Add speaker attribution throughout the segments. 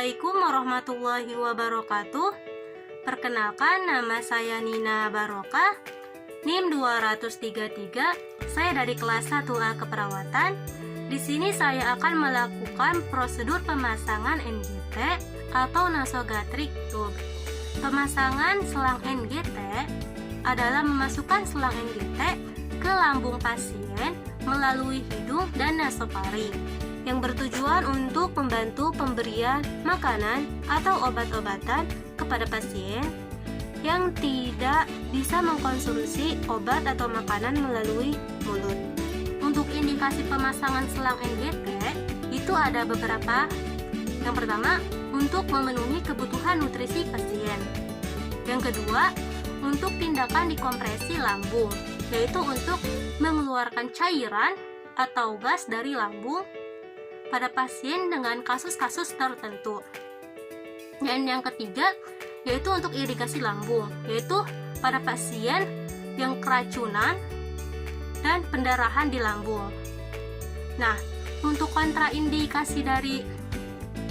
Speaker 1: Assalamualaikum warahmatullahi wabarakatuh. Perkenalkan, nama saya Nina Barokah, NIM 233. Saya dari kelas 1A keperawatan. Di sini saya akan melakukan prosedur pemasangan NGT atau nasogastric tube. Pemasangan selang NGT adalah memasukkan selang NGT ke lambung pasien melalui hidung dan nasofaring, yang bertujuan untuk membantu pemberian makanan atau obat-obatan kepada pasien yang tidak bisa mengkonsumsi obat atau makanan melalui mulut. Untuk indikasi pemasangan selang NGT itu ada beberapa. Yang pertama, untuk memenuhi kebutuhan nutrisi pasien. Yang kedua, untuk tindakan dikompresi lambung, yaitu untuk mengeluarkan cairan atau gas dari lambung pada pasien dengan kasus-kasus tertentu. Dan yang ketiga, yaitu untuk irigasi lambung, yaitu pada pasien yang keracunan dan pendarahan di lambung. Nah, untuk kontraindikasi dari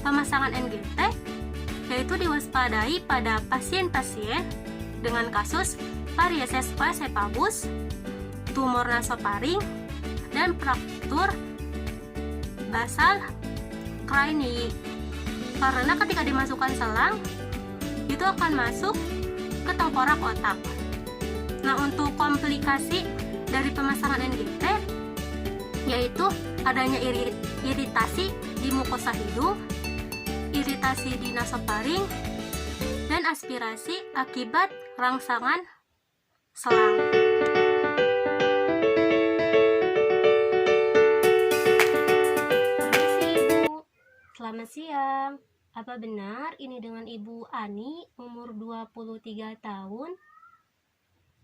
Speaker 1: pemasangan NGT, yaitu diwaspadai pada pasien-pasien dengan kasus varieses esophagus, tumor nasofaring, dan fraktur basal cranii. Karena ketika dimasukkan selang, itu akan masuk ke tengkorak otak. Nah, untuk komplikasi dari pemasangan NGT, yaitu adanya iritasi di mukosa hidung, iritasi di nasofaring, dan aspirasi akibat rangsangan selang. Selamat siang. Apa benar ini dengan Ibu Ani, umur 23 tahun?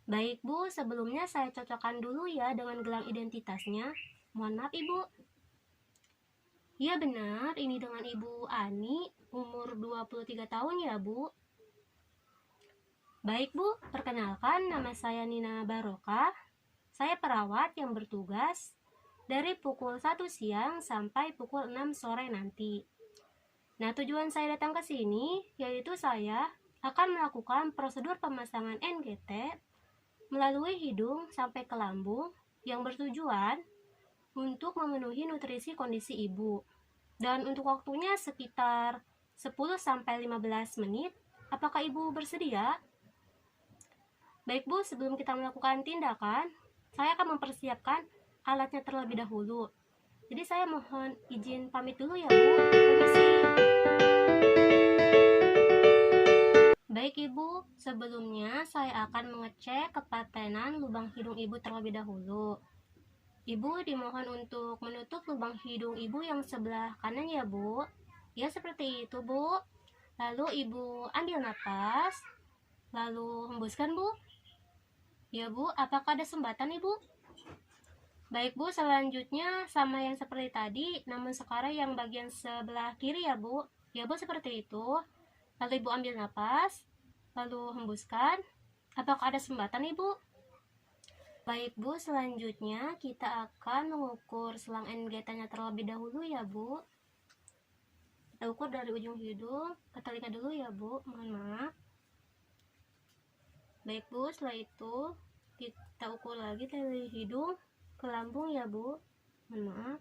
Speaker 1: Baik Bu, sebelumnya saya cocokkan dulu ya dengan gelang identitasnya. Mohon maaf Ibu. Ya benar, ini dengan Ibu Ani, umur 23 tahun ya Bu. Baik Bu, perkenalkan, nama saya Nina Barokah. Saya perawat yang bertugas dari pukul 1 siang sampai pukul 6 sore nanti. Nah, tujuan saya datang ke sini yaitu saya akan melakukan prosedur pemasangan NGT melalui hidung sampai ke lambung yang bertujuan untuk memenuhi nutrisi kondisi ibu. Dan untuk waktunya sekitar 10-15 menit. Apakah Ibu bersedia? Baik Bu, sebelum kita melakukan tindakan, saya akan mempersiapkan alatnya terlebih dahulu. Jadi saya mohon izin pamit dulu ya Bu. Permisi. Baik Ibu, sebelumnya saya akan mengecek kepatenan lubang hidung Ibu terlebih dahulu. Ibu dimohon untuk menutup lubang hidung Ibu yang sebelah kanan ya Bu. Ya seperti itu Bu. Lalu Ibu ambil napas, lalu hembuskan Bu. Ya Bu, apakah ada sumbatan Ibu? Baik Bu, selanjutnya sama yang seperti tadi, namun sekarang yang bagian sebelah kiri ya Bu. Ya Bu, seperti itu. Lalu Ibu ambil napas, lalu hembuskan. Apakah ada sumbatan Ibu? Baik Bu, selanjutnya kita akan mengukur selang NGT-nya terlebih dahulu ya Bu. Kita ukur dari ujung hidung ke telinga dulu ya Bu, mohon maaf. Baik Bu, setelah itu kita ukur lagi dari hidung ke lambung ya Bu, mohon maaf.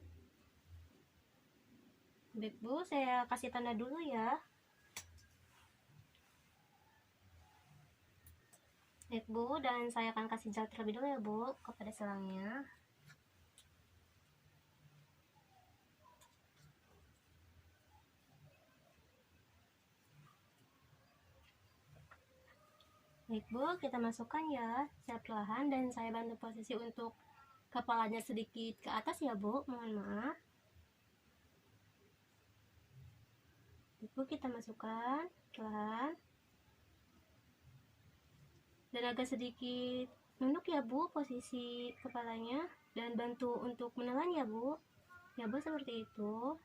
Speaker 1: Baik Bu, saya kasih tanda dulu ya. Baik Bu, dan saya akan kasih gel terlebih dulu ya Bu kepada selangnya. Baik Bu, kita masukkan ya secara perlahan, dan saya bantu posisi untuk kepalanya sedikit ke atas ya Bu, mohon maaf. Baik Bu, kita masukkan perlahan. Dan agak sedikit nunduk ya Bu posisi kepalanya, dan bantu untuk menelan ya Bu. Ya Bu, seperti itu.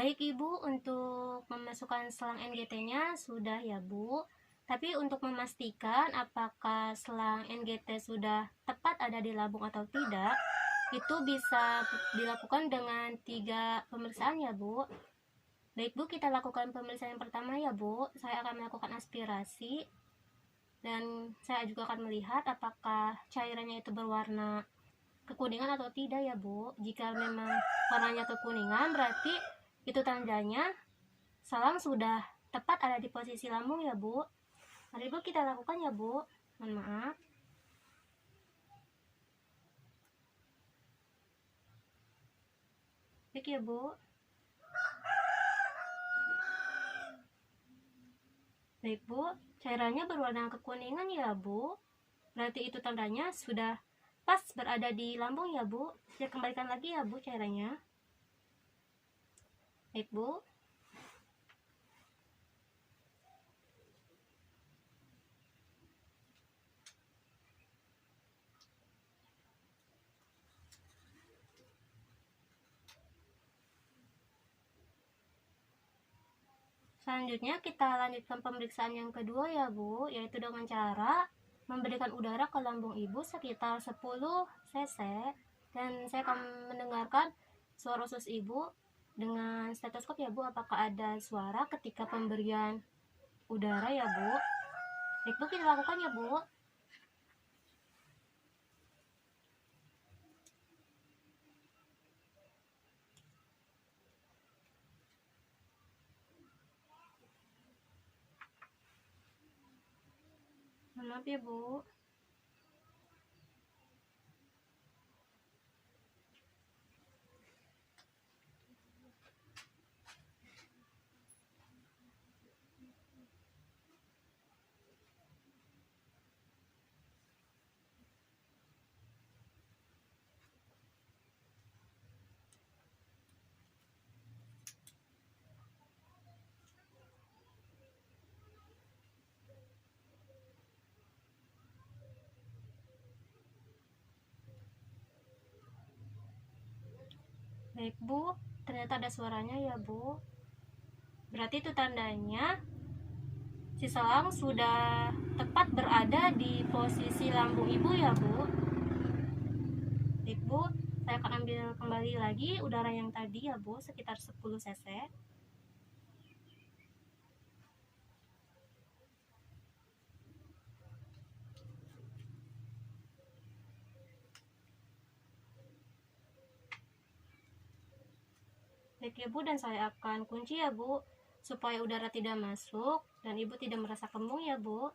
Speaker 1: Baik Ibu, untuk memasukkan selang NGT-nya sudah ya Bu. Tapi untuk memastikan apakah selang NGT sudah tepat ada di lambung atau tidak, itu bisa dilakukan dengan 3 pemeriksaan ya Bu. Baik Bu, kita lakukan pemeriksaan yang pertama ya Bu. Saya akan melakukan aspirasi dan saya juga akan melihat apakah cairannya itu berwarna kekuningan atau tidak ya Bu. Jika memang warnanya kekuningan, berarti itu tandanya selang sudah tepat ada di posisi lambung ya Bu. Mari Bu kita lakukan ya Bu. Mohon maaf. Baik ya Bu. Baik Bu, cairannya berwarna kekuningan ya Bu. Berarti itu tandanya sudah pas berada di lambung ya Bu. Saya kembalikan lagi ya Bu cairannya. Baik Bu. Selanjutnya kita lanjutkan pemeriksaan yang kedua ya Bu, yaitu dengan cara memberikan udara ke lambung Ibu sekitar 10 cc, dan saya akan mendengarkan suara usus Ibu dengan stetoskop ya Bu, apakah ada suara ketika pemberian udara ya Bu. Baik Bu, kita lakukan ya Bu. Maaf ya Bu. Baik Bu, ternyata ada suaranya ya Bu. Berarti itu tandanya si selang sudah tepat berada di posisi lambung Ibu ya Bu. Baik Bu, saya akan ambil kembali lagi udara yang tadi ya Bu, sekitar 10 cc. Baik ya Bu, dan saya akan kunci ya Bu, supaya udara tidak masuk dan Ibu tidak merasa kembung ya Bu.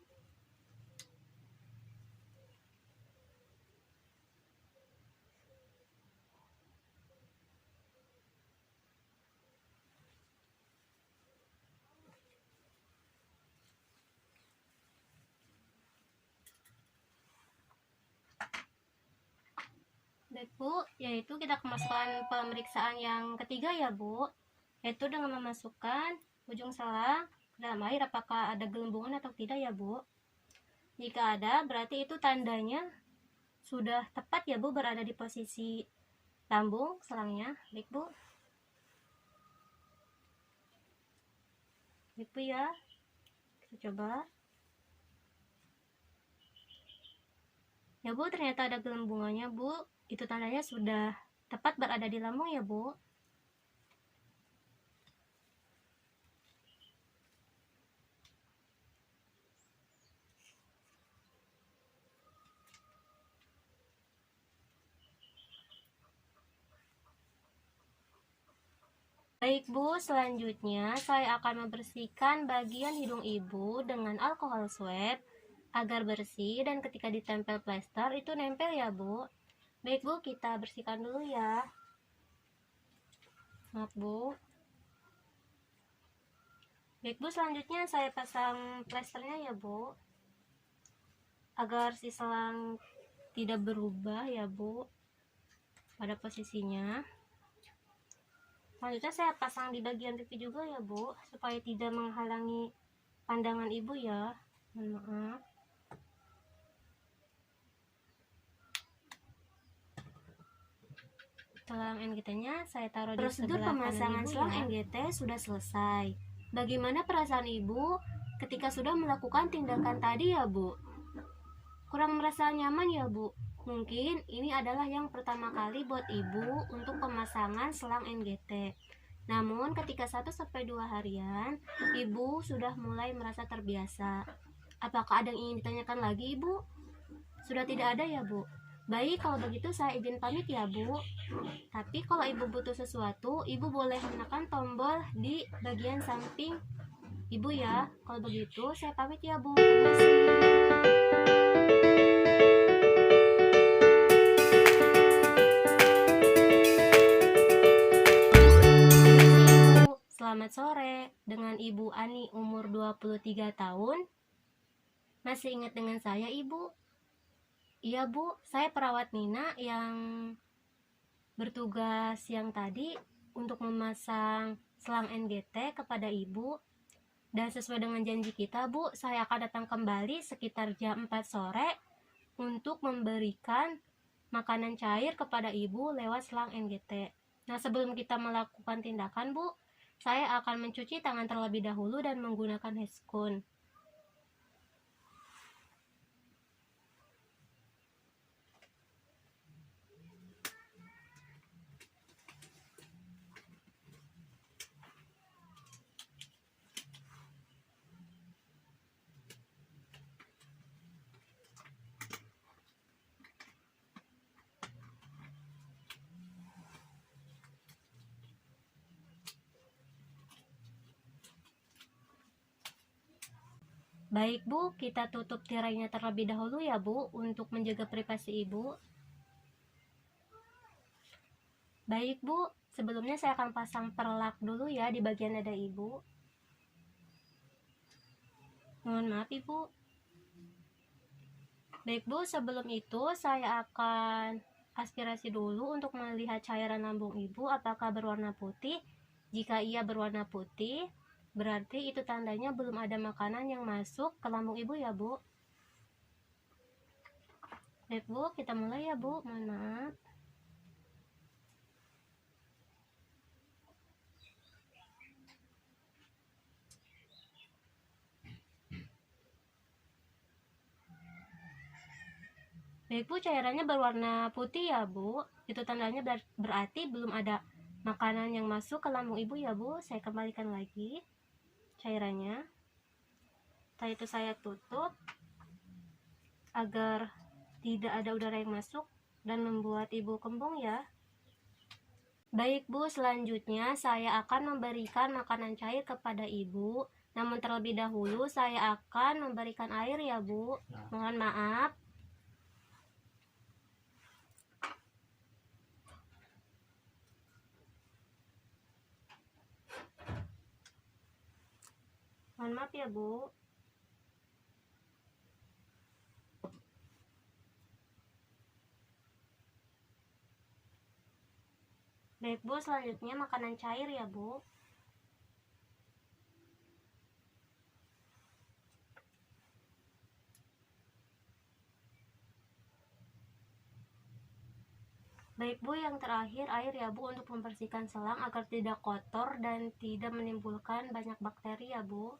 Speaker 1: Baik Bu, yaitu kita kemasukan pemeriksaan yang ketiga ya Bu, yaitu dengan memasukkan ujung selang ke dalam air apakah ada gelembungan atau tidak ya Bu. Jika ada, berarti itu tandanya sudah tepat ya Bu berada di posisi lambung selangnya. Baik Bu. Baik Bu ya. Kita coba. Ya Bu, ternyata ada gelembungannya Bu. Itu tandanya sudah tepat berada di lambung ya Bu. Baik Bu, selanjutnya saya akan membersihkan bagian hidung Ibu dengan alkohol swab agar bersih, dan ketika ditempel plester itu nempel ya Bu. Baik Bu, kita bersihkan dulu ya. Maaf Bu. Baik Bu, selanjutnya saya pasang plesternya ya Bu, agar si selang tidak berubah ya Bu pada posisinya. Selanjutnya saya pasang di bagian pipi juga ya Bu, supaya tidak menghalangi pandangan Ibu ya. Mohon maaf. Selang NGT-nya saya taruh di
Speaker 2: Prosedur
Speaker 1: sebelah
Speaker 2: pemasangan
Speaker 1: kanan
Speaker 2: selang
Speaker 1: ibu ya.
Speaker 2: NGT sudah selesai. Bagaimana perasaan ibu ketika sudah melakukan tindakan tadi ya bu? Kurang merasa nyaman ya bu? Mungkin ini adalah yang pertama kali buat ibu untuk pemasangan selang NGT. Namun ketika 1-2 harian, ibu sudah mulai merasa terbiasa. Apakah ada yang ingin ditanyakan lagi ibu? Sudah tidak ada ya bu? Baik, kalau begitu saya izin pamit ya bu. Tapi kalau ibu butuh sesuatu, ibu boleh menekan tombol di bagian samping ibu ya. Kalau begitu saya pamit ya bu. Permisi. Ibu, selamat sore. Dengan Ibu Ani umur 23 tahun. Masih ingat dengan saya ibu? Iya bu, saya perawat Nina yang bertugas siang tadi untuk memasang selang NGT kepada ibu. Dan sesuai dengan janji kita bu, saya akan datang kembali sekitar jam 4 sore untuk memberikan makanan cair kepada ibu lewat selang NGT. Nah, sebelum kita melakukan tindakan bu, saya akan mencuci tangan terlebih dahulu dan menggunakan heskun. Baik bu, kita tutup tirainya terlebih dahulu ya bu, untuk menjaga privasi ibu. Baik bu, sebelumnya saya akan pasang perlak dulu ya di bagian dada ibu. Mohon maaf ibu. Baik bu, sebelum itu saya akan aspirasi dulu untuk melihat cairan lambung ibu apakah berwarna putih. Jika iya berwarna putih, berarti itu tandanya belum ada makanan yang masuk ke lambung ibu ya bu. Baik bu, kita mulai ya bu, mohon maaf. Baik bu, cairannya berwarna putih ya bu. Itu tandanya berarti belum ada makanan yang masuk ke lambung ibu ya bu. Saya kembalikan lagi cairannya. Setelah itu saya tutup agar tidak ada udara yang masuk dan membuat ibu kembung ya. Baik bu, selanjutnya saya akan memberikan makanan cair kepada ibu. Namun terlebih dahulu saya akan memberikan air ya bu. Mohon maaf. Mohon maaf ya bu. Baik bu, selanjutnya makanan cair ya bu. Baik bu, yang terakhir air ya bu, untuk membersihkan selang agar tidak kotor dan tidak menimbulkan banyak bakteri ya bu.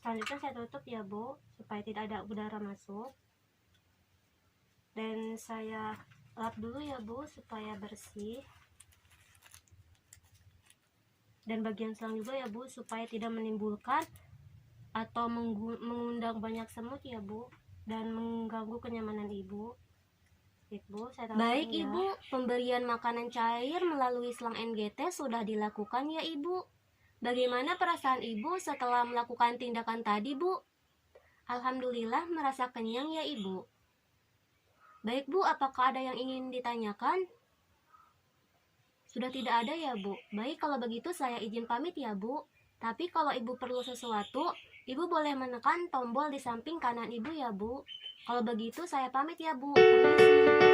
Speaker 2: Selanjutnya saya tutup ya bu, supaya tidak ada udara masuk. Dan saya lap dulu ya bu, supaya bersih. Dan bagian selang juga ya bu, supaya tidak menimbulkan atau mengundang banyak semut ya bu, dan mengganggu kenyamanan ibu. Baik ibu, pemberian makanan cair melalui selang NGT sudah dilakukan ya ibu. Bagaimana perasaan ibu setelah melakukan tindakan tadi bu? Alhamdulillah merasa kenyang ya ibu. Baik bu, apakah ada yang ingin ditanyakan? Sudah tidak ada ya bu. Baik, kalau begitu saya izin pamit ya bu. Tapi kalau ibu perlu sesuatu, ibu boleh menekan tombol di samping kanan ibu ya bu. Kalau begitu saya pamit ya bu. Permisi.